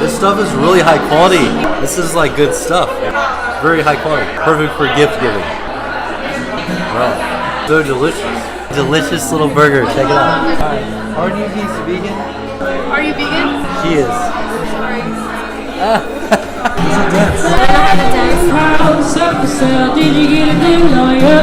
This stuff is really high quality. This is like good stuff. Very high quality. Perfect for gift giving. Wow. So delicious. Delicious little burger. Check it out. Alright. Aren't you piece vegan? Are you vegan? She is. Sorry. This is dance. I don't know how to dance. Did you get a new lawyer?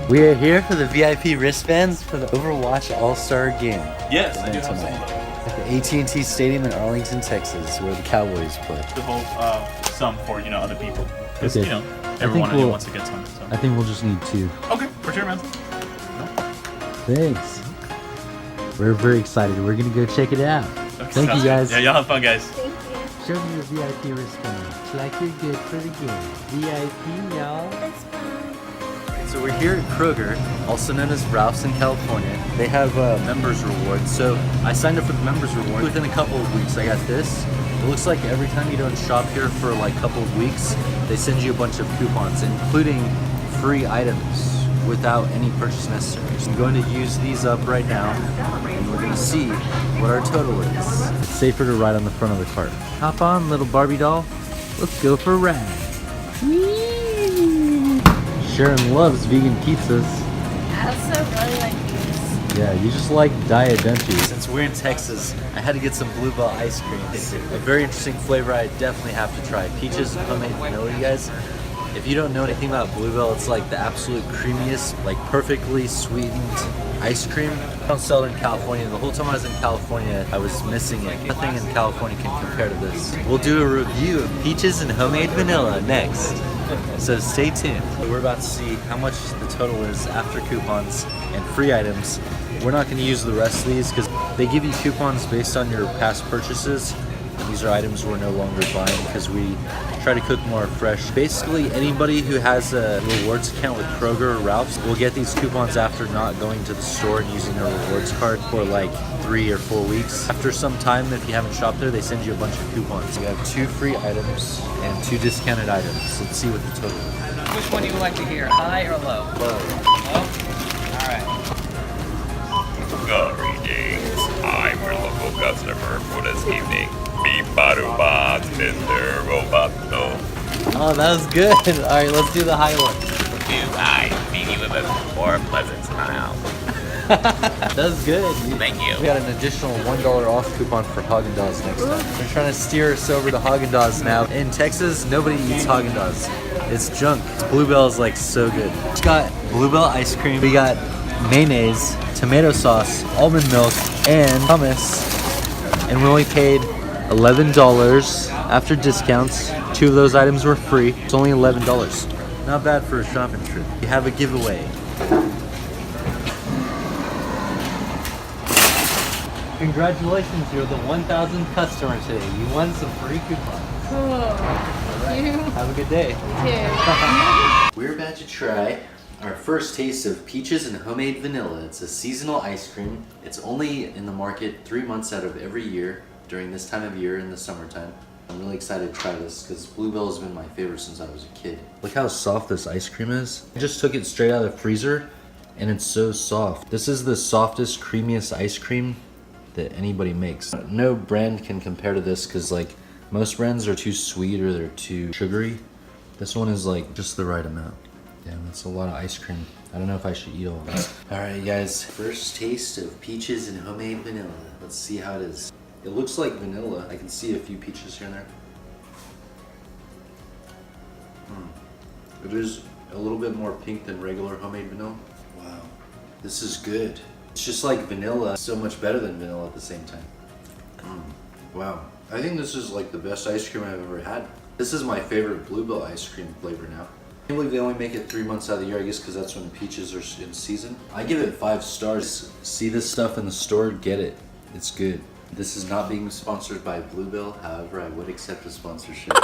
We are here for the VIP wristbands for the Overwatch All-Star game. Yes, I do have some of tonight. those. At the AT&T Stadium in Arlington, Texas, where the Cowboys play. To vote some for, other people. Because, Okay. everyone I think wants to get some. So. I think we'll just need 2. Okay, for sure, man. Thanks. We're very excited. We're gonna go check it out. Okay, Thank you, guys. Yeah, y'all have fun, guys. Thank you. Show me your VIP wristband. Like you're good for the game. VIP, y'all. That's fine. So we're here at Kroger, also known as Ralph's in California. They have members rewards. So I signed up for the members reward. Within a couple of weeks, I got this. It looks like every time you don't shop here for like a couple of weeks, they send you a bunch of coupons, including free items without any purchase necessary. So I'm going to use these up right now, and we're going to see what our total is. It's safer to ride on the front of the cart. Hop on, little Barbie doll. Let's go for a ride. Whee! Sharon loves vegan pizzas. I also really like these. Yeah, you just like diet, don't you? Since we're in Texas, I had to get some Bluebell ice cream. It's a very interesting flavor I definitely have to try. Peaches and homemade vanilla, you guys. If you don't know anything about Bluebell, it's like the absolute creamiest, like perfectly sweetened ice cream. I don't sell it in California. The whole time I was in California, I was missing it. Nothing in California can compare to this. We'll do a review of peaches and homemade vanilla next. So stay tuned. We're about to see how much the total is after coupons and free items. We're not going to use the rest of these because they give you coupons based on your past purchases. And these are items we're no longer buying because we try to cook more fresh. Basically, anybody who has a rewards account with Kroger or Ralph's will get these coupons after not going to the store and using their rewards card for like 3 or 4 weeks. After some time, if you haven't shopped there, they send you a bunch of coupons. We have 2 free items and 2 discounted items. Let's see what the total is. Which one do you like to hear, high or low? Low. Low? All right. Greetings. I'm your local customer for this evening. Beep-ba-doo-ba, Mr. Roboto. Oh, that was good. All right, let's do the high one. Do I meet you with a more pleasant smile? That was good. Thank you. We got an additional $1 off coupon for Haagen-Dazs next time. They're trying to steer us over to Haagen-Dazs now. In Texas, nobody eats Haagen-Dazs. It's junk. Bluebell is like so good. We got Bluebell ice cream. We got mayonnaise, tomato sauce, almond milk, and hummus. And we only paid $11 after discounts. 2 of those items were free. It's only $11. Not bad for a shopping trip. You have a giveaway. Congratulations, you're the 1,000th customer today. You won some free coupons. Cool. Thank you. Have a good day. You too. We're about to try our first taste of peaches and homemade vanilla. It's a seasonal ice cream. It's only in the market 3 months out of every year during this time of year in the summertime. I'm really excited to try this because Bluebell has been my favorite since I was a kid. Look how soft this ice cream is. I just took it straight out of the freezer and it's so soft. This is the softest, creamiest ice cream that anybody makes. No brand can compare to this because like most brands are too sweet or they're too sugary. This one is like just the right amount. Damn, that's a lot of ice cream. I don't know if I should eat all of that. Alright guys, first taste of peaches and homemade vanilla. Let's see how it is. It looks like vanilla. I can see a few peaches here and there. It is a little bit more pink than regular homemade vanilla. Wow, this is good. It's just like vanilla, so much better than vanilla at the same time. Wow, I think this is like the best ice cream I've ever had. This is my favorite Bluebell ice cream flavor now. I can't believe they only make it 3 months out of the year, I guess because that's when peaches are in season. I give it 5 stars. See this stuff in the store, get it. It's good. This is not being sponsored by Bluebell, however, I would accept a sponsorship.